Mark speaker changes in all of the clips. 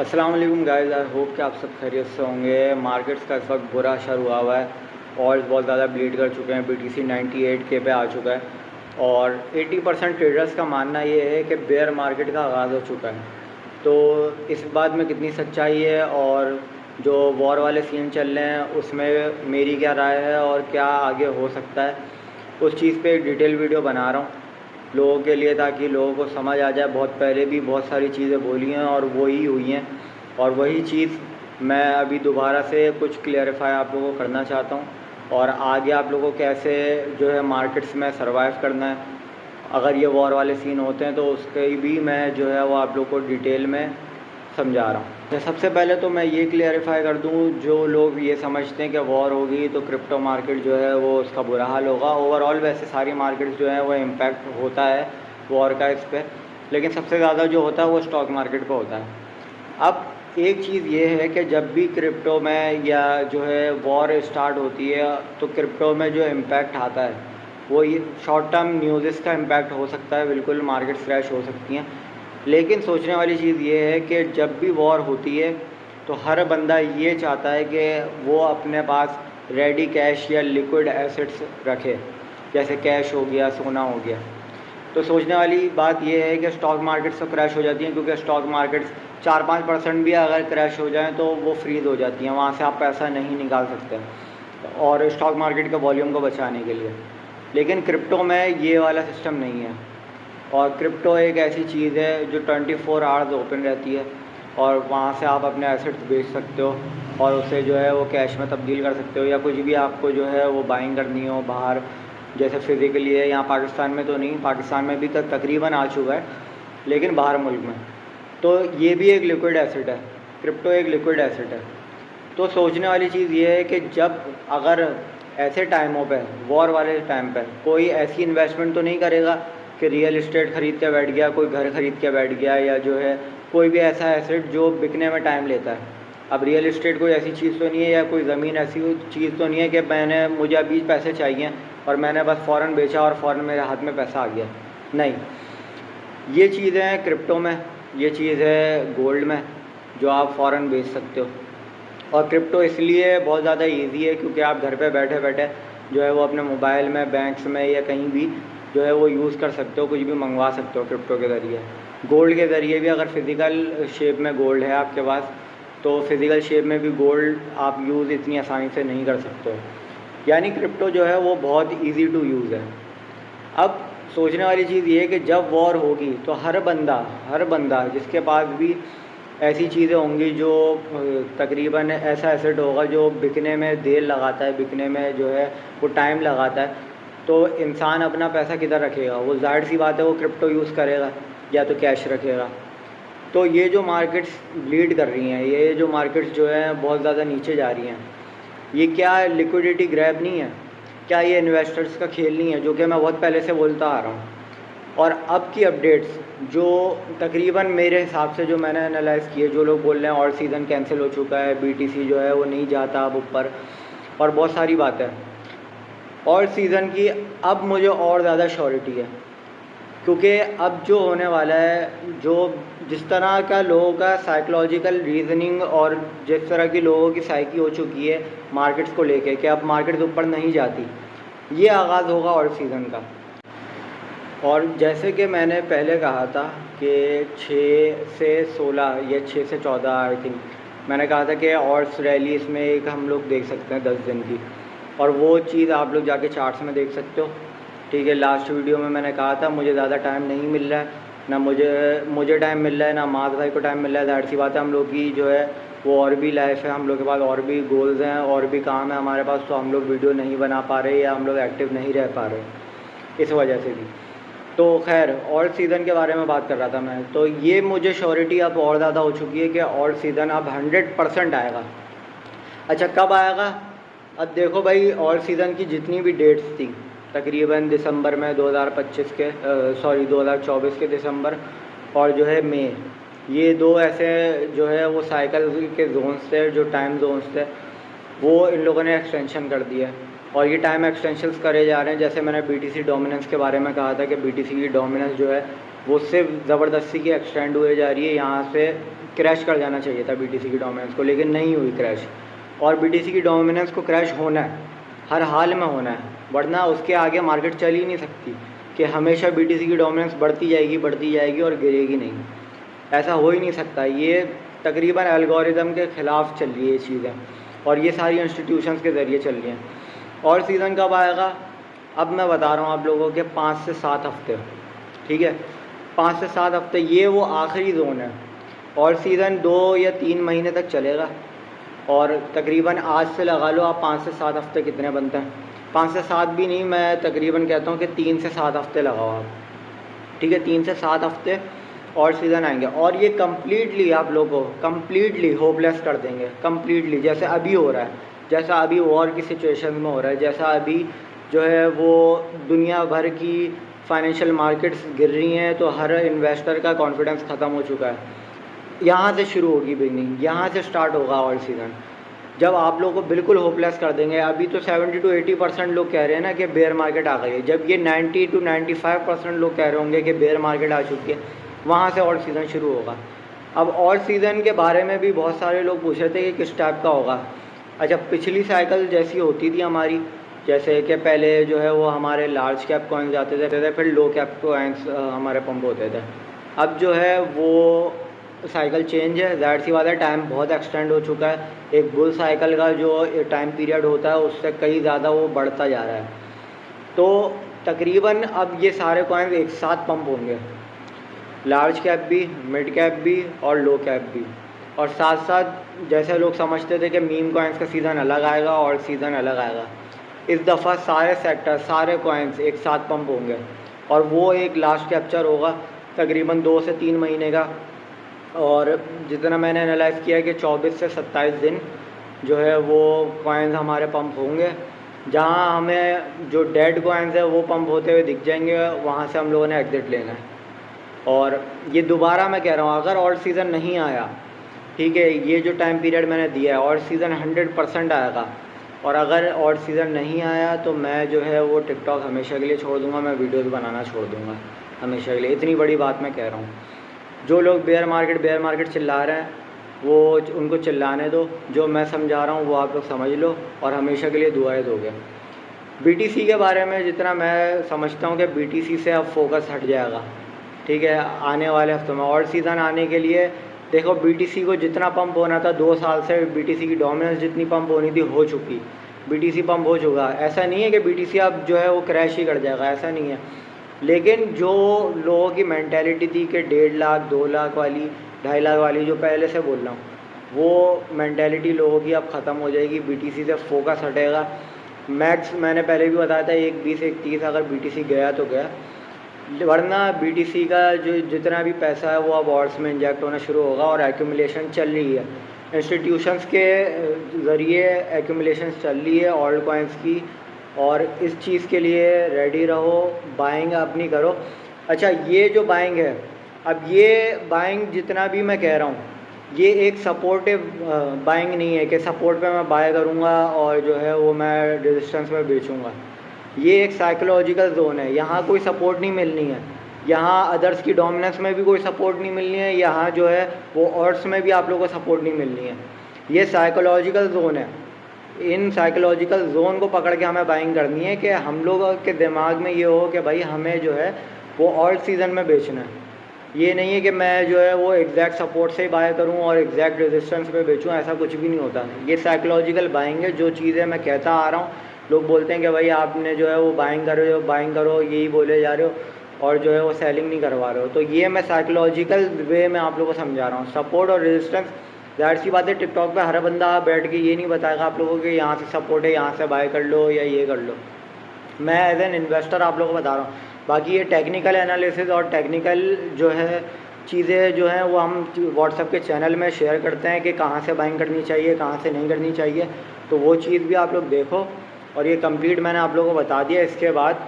Speaker 1: अस्सलाम वालेकुम guys, I hope कि आप सब खैरियत से होंगे। मार्केट्स का इस वक्त बुरा असर हुआ हुआ है और बहुत ज़्यादा ब्लीड कर चुके हैं। BTC 98K पे आ चुका है और 80% ट्रेडर्स का मानना ये है कि बेयर मार्केट का आगाज़ हो चुका है। तो इस बात में कितनी सच्चाई है और जो वॉर वाले सीन चल रहे हैं उसमें मेरी क्या राय है और क्या आगे हो सकता है, उस चीज़ पे एक डिटेल वीडियो बना रहा हूँ लोगों के लिए, ताकि लोगों को समझ आ जाए। बहुत पहले भी बहुत सारी चीज़ें बोली हैं और वही हुई हैं और वही चीज़ मैं अभी दोबारा से कुछ क्लियरिफाई आप लोगों को करना चाहता हूँ और आगे आप लोगों को कैसे जो है मार्केट्स में सर्वाइव करना है अगर ये वॉर वाले सीन होते हैं, तो उसके भी मैं जो है वो आप लोग को डिटेल में समझा रहा हूँ। तो सबसे पहले तो मैं ये क्लियरिफाई कर दूँ, जो लोग ये समझते हैं कि वॉर होगी तो क्रिप्टो मार्केट जो है वो उसका बुरा हाल होगा। ओवरऑल वैसे सारी मार्केट्स जो है वो इम्पैक्ट होता है वॉर का इस पर, लेकिन सबसे ज़्यादा जो होता है वो स्टॉक मार्केट पर होता है। अब एक चीज़ ये है कि जब भी क्रिप्टो में या जो है वॉर स्टार्ट होती है तो क्रिप्टो में जो इम्पैक्ट आता है वो ये शॉर्ट टर्म न्यूज़ का इम्पैक्ट हो सकता है, बिल्कुल मार्केट्स क्रैश हो सकती हैं। लेकिन सोचने वाली चीज़ ये है कि जब भी वॉर होती है तो हर बंदा ये चाहता है कि वो अपने पास रेडी कैश या लिक्विड एसेट्स रखे, जैसे कैश हो गया, सोना हो गया। तो सोचने वाली बात यह है कि स्टॉक मार्केट्स तो क्रैश हो जाती हैं, क्योंकि स्टॉक मार्केट्स 4-5% भी अगर क्रैश हो जाएं तो वो फ्रीज़ हो जाती हैं, वहाँ से आप पैसा नहीं निकाल सकते और स्टॉक मार्केट के वॉल्यूम को बचाने के लिए। लेकिन क्रिप्टो में ये वाला सिस्टम नहीं है और क्रिप्टो एक ऐसी चीज़ है जो 24 आवर्स ओपन रहती है और वहाँ से आप अपने एसेट्स बेच सकते हो और उसे जो है वो कैश में तब्दील कर सकते हो, या कुछ भी आपको जो है वो बाइंग करनी हो बाहर, जैसे फ़िज़िकली है। यहाँ पाकिस्तान में तो नहीं, पाकिस्तान में भी तकरीबन आ चुका है, लेकिन बाहर मुल्क में तो ये भी एक लिक्विड एसेट है। क्रिप्टो एक लिक्विड एसेट है। तो सोचने वाली चीज़ ये है कि जब अगर ऐसे टाइमों पे, वॉर वाले टाइम पे, कोई ऐसी इन्वेस्टमेंट तो नहीं करेगा कि रियल इस्टेट ख़रीद के बैठ गया, कोई घर ख़रीद के बैठ गया, या जो है कोई भी ऐसा एसेट जो बिकने में टाइम लेता है। अब रियल इस्टेट कोई ऐसी चीज़ तो नहीं है, या कोई ज़मीन ऐसी चीज़ तो नहीं है कि मुझे अभी पैसे चाहिए और मैंने बस फ़ौरन बेचा और फ़ौरन मेरे हाथ में पैसा आ गया। नहीं, ये चीज़ें हैं क्रिप्टो में, ये चीज़ है गोल्ड में, जो आप फ़ौरन बेच सकते हो। और क्रिप्टो इसलिए बहुत ज़्यादा इजी है क्योंकि आप घर पे बैठे बैठे जो है वो अपने मोबाइल में, बैंक्स में या कहीं भी जो है वो यूज़ कर सकते हो, कुछ भी मंगवा सकते हो क्रिप्टो के ज़रिए। गोल्ड के ज़रिए भी, अगर फ़िज़िकल शेप में गोल्ड है आपके पास, तो फ़िज़िकल शेप में भी गोल्ड आप यूज़ इतनी आसानी से नहीं कर सकते हो। यानी क्रिप्टो जो है वो बहुत ईज़ी टू यूज़ है। अब सोचने वाली चीज़ ये है कि जब वॉर होगी तो हर बंदा जिसके पास भी ऐसी चीज़ें होंगी जो तकरीबन ऐसा एसेट होगा जो बिकने में देर लगाता है, बिकने में जो है वो टाइम लगाता है, तो इंसान अपना पैसा किधर रखेगा? वो ज़ाहिर सी बात है वो क्रिप्टो यूज़ करेगा या तो कैश रखेगा। तो ये जो मार्केट्स ब्लीड कर रही हैं, ये जो मार्केट्स जो है बहुत ज़्यादा नीचे जा रही हैं, ये क्या लिक्विडिटी ग्रैब नहीं है? क्या ये इन्वेस्टर्स का खेल नहीं है, जो कि मैं बहुत पहले से बोलता आ रहा हूँ? और अब की अपडेट्स जो तकरीबन मेरे हिसाब से जो मैंने एनालाइज़ किए, जो लोग बोल रहे हैं और सीज़न कैंसिल हो चुका है, BTC जो है वो नहीं जाता अब ऊपर, और बहुत सारी बातें और सीज़न की अब मुझे और ज़्यादा श्योरिटी है, क्योंकि अब जो होने वाला है, जो जिस तरह का लोगों का साइकोलॉजिकल रीज़निंग और जिस तरह की लोगों की साइकी हो चुकी है मार्केट्स को लेके कि अब मार्केट्स ऊपर नहीं जाती, ये आगाज़ होगा और सीज़न का। और जैसे कि मैंने पहले कहा था कि 6 से 16 या 6 से 14 आई थिंक मैंने कहा था कि ऑर्स रैली इसमें एक हम लोग देख सकते हैं 10 दिन की, और वो चीज़ आप लोग जाके चार्ट्स में देख सकते हो। ठीक है, लास्ट वीडियो में मैंने कहा था मुझे ज़्यादा टाइम नहीं मिल रहा है, ना मुझे टाइम मिल रहा है, ना माज भाई को टाइम मिल रहा है। ज़ाहिर सी बात है हम लोग की जो है वो और भी लाइफ है, हम लोग के पास और भी गोल्स हैं और भी काम है हमारे पास, तो हम लोग वीडियो नहीं बना पा रहे या हम लोग एक्टिव नहीं रह पा रहे इस वजह से भी। तो खैर, और सीज़न के बारे में बात कर रहा था मैं, तो ये मुझे श्योरिटी अब और ज़्यादा हो चुकी है कि और सीज़न अब 100% आएगा। अच्छा, कब आएगा? अब देखो भाई, और सीज़न की जितनी भी डेट्स थी तकरीबन दिसंबर में 2024 के दिसंबर और जो है मई, ये दो ऐसे जो है वो साइकिल के जोन्स थे, जो टाइम जोन्स थे, वो इन लोगों ने एक्सटेंशन कर दिया है और ये टाइम एक्सटेंशंस करे जा रहे हैं। जैसे मैंने BTC डोमिनेंस के बारे में कहा था कि BTC की डोमिनेंस जो है वो सिर्फ ज़बरदस्ती की एक्सटेंड हुए जा रही है। यहाँ से क्रैश कर जाना चाहिए था बीटीसी की डोमिनेंस को, लेकिन नहीं हुई क्रैश। और बीटीसी की डोमिनेंस को क्रैश होना है, हर हाल में होना है, वरना उसके आगे मार्केट चल ही नहीं सकती कि हमेशा बीटीसी की डोमिनेंस बढ़ती जाएगी और गिरेगी नहीं। ऐसा हो ही नहीं सकता। ये तकरीबन एल्गोरिदम के ख़िलाफ़ चल रही है ये चीज़ें, और ये सारी इंस्टीट्यूशंस के ज़रिए चल रही हैं। और सीज़न कब आएगा? अब मैं बता रहा हूँ आप लोगों के 5 से 7 हफ्ते, ठीक है, 5 से 7 हफ्ते, ये वो आखिरी जोन है। और सीज़न 2 या 3 महीने तक चलेगा, और तकरीबन आज से लगा लो आप 5 से 7 हफ्ते कितने बनते हैं, 5 से 7 भी नहीं, मैं तकरीबन कहता हूँ कि 3 से 7 हफ्ते लगाओ आप, ठीक है, 3 से 7 हफ्ते और सीज़न आएंगे। और ये कम्प्लीटली आप लोगों को कम्प्लीटली होपलेस कर देंगे, कम्प्लीटली, जैसे अभी हो रहा है, जैसा अभी वॉर की सिचुएशन में हो रहा है, जैसा अभी जो है वो दुनिया भर की फाइनेंशियल मार्केट्स गिर रही हैं, तो हर इन्वेस्टर का कॉन्फिडेंस ख़त्म हो चुका है। यहाँ से शुरू होगी बिगनिंग, यहाँ से स्टार्ट होगा ऑल सीज़न, जब आप लोगों को बिल्कुल होपलेस कर देंगे। अभी तो 70 to 80% लोग कह रहे हैं ना कि बेयर मार्केट आ गई है, जब ये 90 to 95% लोग कह रहे होंगे कि बेयर मार्केट आ चुकी है, वहाँ से ऑल सीज़न शुरू होगा। अब ऑल सीज़न के बारे में भी बहुत सारे लोग पूछ रहे थे कि किस टाइप का होगा। अच्छा, पिछली साइकिल जैसी होती थी हमारी, जैसे कि पहले जो है वो हमारे लार्ज कैप कॉइन्स आते थे, फिर लो कैप कॉइन्स हमारे पंप होते थे। अब जो है वो साइकिल चेंज है, ज़ाहिर सी बात है, टाइम बहुत एक्सटेंड हो चुका है। एक बुल साइकिल का जो टाइम पीरियड होता है उससे कहीं ज़्यादा वो बढ़ता जा रहा है। तो तकरीबन अब ये सारे कॉइन्स एक साथ पंप होंगे, लार्ज कैप भी, मिड कैप भी और लो कैप भी। और साथ साथ जैसे लोग समझते थे कि मीम कॉइन्स का सीज़न अलग आएगा और सीज़न अलग आएगा, इस दफ़ा सारे सेक्टर, सारे कॉइन्स एक साथ पंप होंगे, और वो एक लास्ट कैप्चर होगा तकरीबन 2 से 3 महीने का। और जितना मैंने एनालाइज़ किया कि 24 से 27 दिन जो है वो कॉइन्स हमारे पंप होंगे। जहाँ हमें जो डेड कॉइन्स है वो पंप होते हुए दिख जाएंगे, वहाँ से हम लोगों ने एग्ज़िट लेना है। और ये दोबारा मैं कह रहा हूँ, अगर और सीज़न नहीं आया, ठीक है, ये जो टाइम पीरियड मैंने दिया है, और सीज़न 100% आएगा। और अगर और सीज़न नहीं आया तो मैं जो है वो टिकटॉक हमेशा के लिए छोड़ दूँगा, मैं वीडियोज़ बनाना छोड़ दूँगा हमेशा के लिए। इतनी बड़ी बात मैं कह रहा हूँ। जो लोग बेयर मार्केट चिल्ला रहे हैं वो उनको चिल्लाने दो, जो मैं समझा रहा हूँ वो आप लोग समझ लो और हमेशा के लिए दुआएं दोगे। बीटीसी के बारे में जितना मैं समझता हूँ कि बीटीसी से अब फोकस हट जाएगा, ठीक है, आने वाले हफ्तों में। और सीज़न आने के लिए देखो, बीटीसी को जितना पंप होना था 2 साल से, बीटीसी की डोमिनेंस जितनी पंप होनी थी हो चुकी, बीटीसी पंप हो चुका। ऐसा नहीं है कि बीटीसी अब जो है वो क्रैश ही कर जाएगा, ऐसा नहीं है। लेकिन जो लोगों की मेंटालिटी थी कि 1.5 लाख 2 लाख वाली, 2.5 लाख वाली, जो पहले से बोल रहा हूँ, वो मेंटालिटी लोगों की अब ख़त्म हो जाएगी। बीटीसी से फोकस हटेगा। मैक्स मैंने पहले भी बताया था 1.20 1.30 अगर बीटीसी गया तो गया, वरना बीटीसी का जो जितना भी पैसा है वो अब ऑर्ड्स में इंजेक्ट होना शुरू होगा। और एक्यूमुलेशन चल रही है, इंस्टीट्यूशंस के ज़रिए एक्यूमुलेशन चल रही है ऑल्ट कॉइन्स की, और इस चीज़ के लिए रेडी रहो, बाइंग अपनी करो। अच्छा, ये जो बाइंग है, अब ये बाइंग जितना भी मैं कह रहा हूँ, ये एक सपोर्टिव बाइंग नहीं है कि सपोर्ट पे मैं बाय करूँगा और जो है वो मैं रेजिस्टेंस में बेचूँगा। ये एक साइकोलॉजिकल जोन है, यहाँ कोई सपोर्ट नहीं मिलनी है, यहाँ अदर्स की डोमिनेंस में भी कोई सपोर्ट नहीं मिलनी है, यहाँ जो है वो ऑर्ड्स में भी आप लोगों को सपोर्ट नहीं मिलनी है। ये साइकोलॉजिकल जोन है। इन साइकोलॉजिकल जोन को पकड़ के हमें बाइंग करनी है कि हम लोगों के दिमाग में ये हो कि भाई हमें जो है वो ऑल्ट सीज़न में बेचना है। ये नहीं है कि मैं जो है वो एग्जैक्ट सपोर्ट से ही बाय करूं और एग्जैक्ट रेजिस्टेंस पे बेचूं, ऐसा कुछ भी नहीं होता। ये साइकोलॉजिकल बाइंग है। जो चीज़ें मैं कहता आ रहा हूँ, लोग बोलते हैं कि भाई आपने जो है वो बाइंग करो, यही बोले जा रहे हो और जो है वो सेलिंग नहीं करवा रहे हो। तो ये मैं साइकोलॉजिकल वे में आप लोगों को समझा रहा हूँ। सपोर्ट और रेजिस्टेंस, ज़ाहिर सी बात है, टिकटॉक पे हर बंदा बैठ के ये नहीं बताएगा आप लोगों को कि यहाँ से सपोर्ट है, यहाँ से बाय कर लो या ये कर लो। मैं एज एन इन्वेस्टर आप लोगों को बता रहा हूँ। बाकी ये टेक्निकल एनालिसिस और टेक्निकल जो है चीज़ें जो हैं वो हम व्हाट्सएप के चैनल में शेयर करते हैं कि कहाँ से बाइंग करनी चाहिए, कहाँ से नहीं करनी चाहिए। तो वो चीज़ भी आप लोग देखो। और ये कंप्लीट मैंने आप लोगों को बता दिया। इसके बाद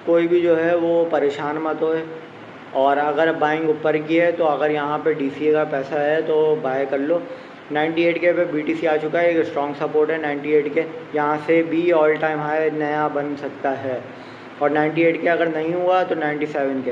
Speaker 1: कोई भी जो है वो परेशान मत होए। और अगर बाइंग ऊपर की है तो अगर यहाँ पे DCA का पैसा है तो बाय कर लो। 98 के पे BTC आ चुका है, एक स्ट्रॉन्ग सपोर्ट है 98 के। यहाँ से भी ऑल टाइम हाई नया बन सकता है। और 98 के अगर नहीं हुआ तो 97 के।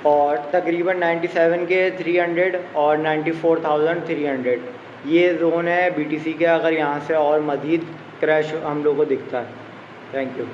Speaker 1: और तकरीबन 97 के 300 और 94,300 ये जोन है BTC के। अगर यहाँ से और मज़ीद क्रैश हम लोग को दिखता है। Thank you.